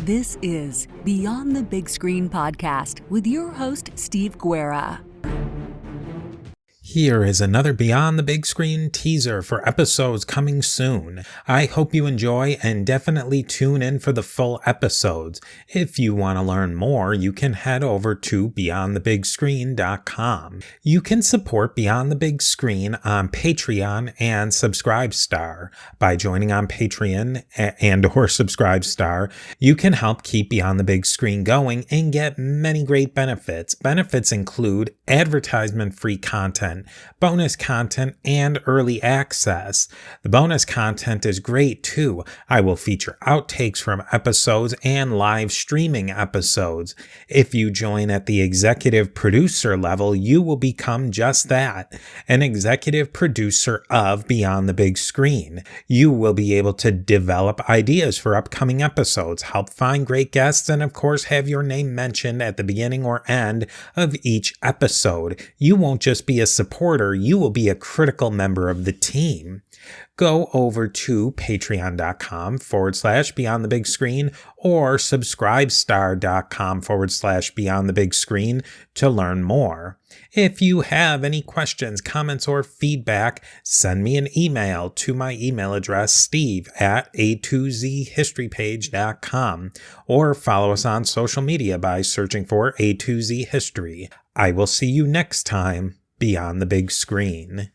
This is Beyond the Big Screen podcast with your host, Steve Guerra. Here is another Beyond the Big Screen teaser for episodes coming soon. I hope you enjoy and definitely tune in for the full episodes. If you want to learn more, you can head over to beyondthebigscreen.com. You can support Beyond the Big Screen on Patreon and Subscribestar. By joining on Patreon and or Subscribestar, you can help keep Beyond the Big Screen going and get many great benefits. Benefits include advertisement-free content, bonus content, and early access. The bonus content is great too. I will feature outtakes from episodes and live streaming episodes. If you join at the executive producer level, you will become just that, an executive producer of Beyond the Big Screen. You will be able to develop ideas for upcoming episodes, help find great guests, and of course have your name mentioned at the beginning or end of each episode. You won't just be a supporter, you will be a critical member of the team. Go over to patreon.com/Beyond the Big Screen or subscribestar.com/Beyond the Big Screen to learn more. If you have any questions, comments, or feedback, send me an email to my email address, steve@a2zhistorypage.com, or follow us on social media by searching for A2Z History. I will see you next time Beyond the Big Screen.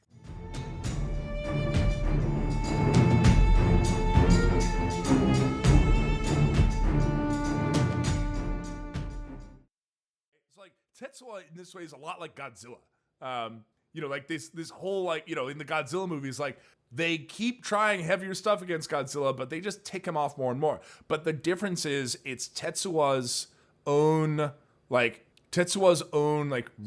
Tetsuo in this way is a lot like Godzilla. Like this whole, like, in the Godzilla movies, like, they keep trying heavier stuff against Godzilla, but they just tick him off more and more. But the difference is it's Tetsuo's own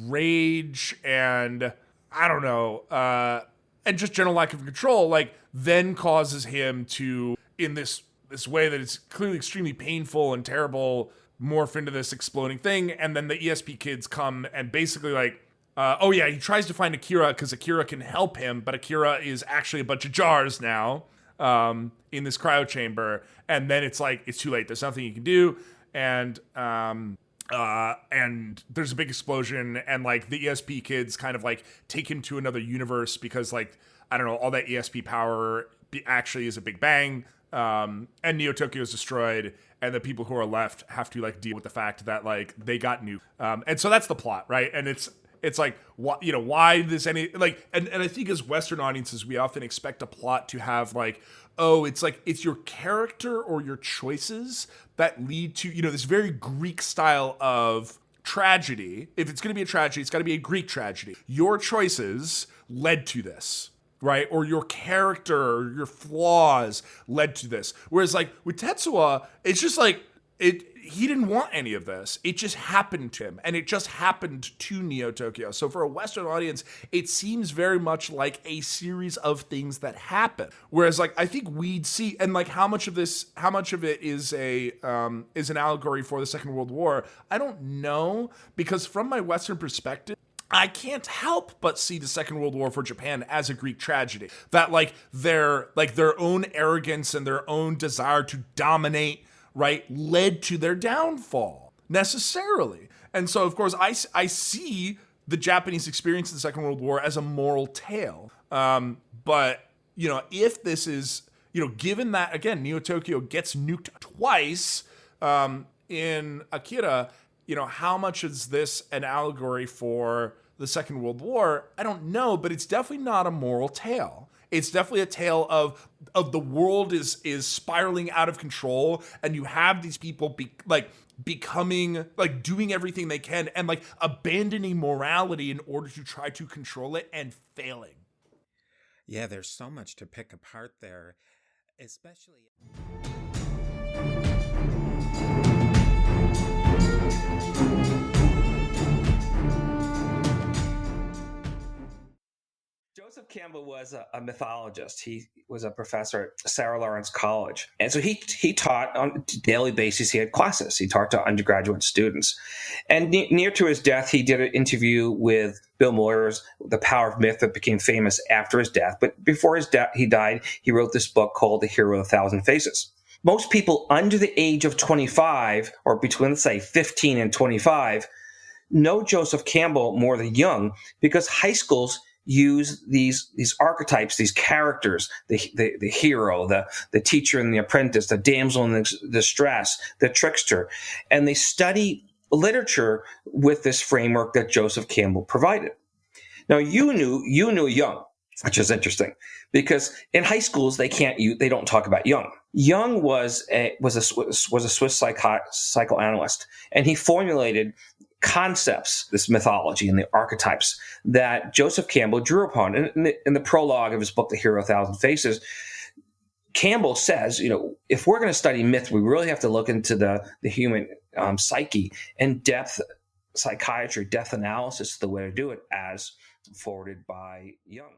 rage and, I don't know, and just general lack of control, like, then causes him to, in this way that it's clearly extremely painful and terrible, morph into this exploding thing. And then the ESP kids come and basically he tries to find Akira because Akira can help him, but Akira is actually a bunch of jars now in this cryo chamber. And then it's like, it's too late. There's nothing you can do. And there's a big explosion, and like the ESP kids kind of like take him to another universe because, like, I don't know, all that ESP power actually is a big bang. And Neo Tokyo is destroyed, and the people who are left have to like deal with the fact that like they got nuked. And so that's the plot, right? And it's like, what, why this any like, and I think as Western audiences, we often expect a plot to have like, oh, it's like, it's your character or your choices that lead to, this very Greek style of tragedy. If it's going to be a tragedy, it's got to be a Greek tragedy. Your choices led to this, right? Or your character or your flaws led to this. Whereas like with Tetsuo, it's just like, he didn't want any of this. It just happened to him, and it just happened to Neo Tokyo. So for a Western audience, it seems very much like a series of things that happen. Whereas, like, I think we'd see, and like how much of it is an allegory for the Second World War, I don't know, because from my Western perspective, I can't help but see the Second World War for Japan as a Greek tragedy. That like their own arrogance and their own desire to dominate, right, led to their downfall necessarily. And so, of course, I see the Japanese experience in the Second World War as a moral tale. But, if this is, given that, again, Neo Tokyo gets nuked twice in Akira, how much is this an allegory for the Second World War? I don't know, but it's definitely not a moral tale. It's definitely a tale of the world is spiraling out of control, and you have these people becoming, like, doing everything they can and like abandoning morality in order to try to control it and failing. Yeah, there's so much to pick apart there, especially. Joseph Campbell was a mythologist. He was a professor at Sarah Lawrence College. And so he taught on a daily basis. He had classes. He taught to undergraduate students. And near to his death, he did an interview with Bill Moyers, The Power of Myth, that became famous after his death. But before his death, he died, he wrote this book called The Hero of a Thousand Faces. Most people under the age of 25, or between, let's say, 15 and 25, know Joseph Campbell more than Jung, because high schools use these archetypes, these characters, the hero, the teacher and the apprentice, the damsel in distress, the trickster, and they study literature with this framework that Joseph Campbell provided. Now, you knew Jung, which is interesting, because in high schools they don't talk about Jung. Jung was a Swiss psychoanalyst, and he formulated concepts, this mythology and the archetypes that Joseph Campbell drew upon. In the prologue of his book, The Hero of a Thousand Faces, Campbell says, if we're going to study myth, we really have to look into the human psyche, and depth psychiatry, depth analysis is the way to do it, as forwarded by Jung.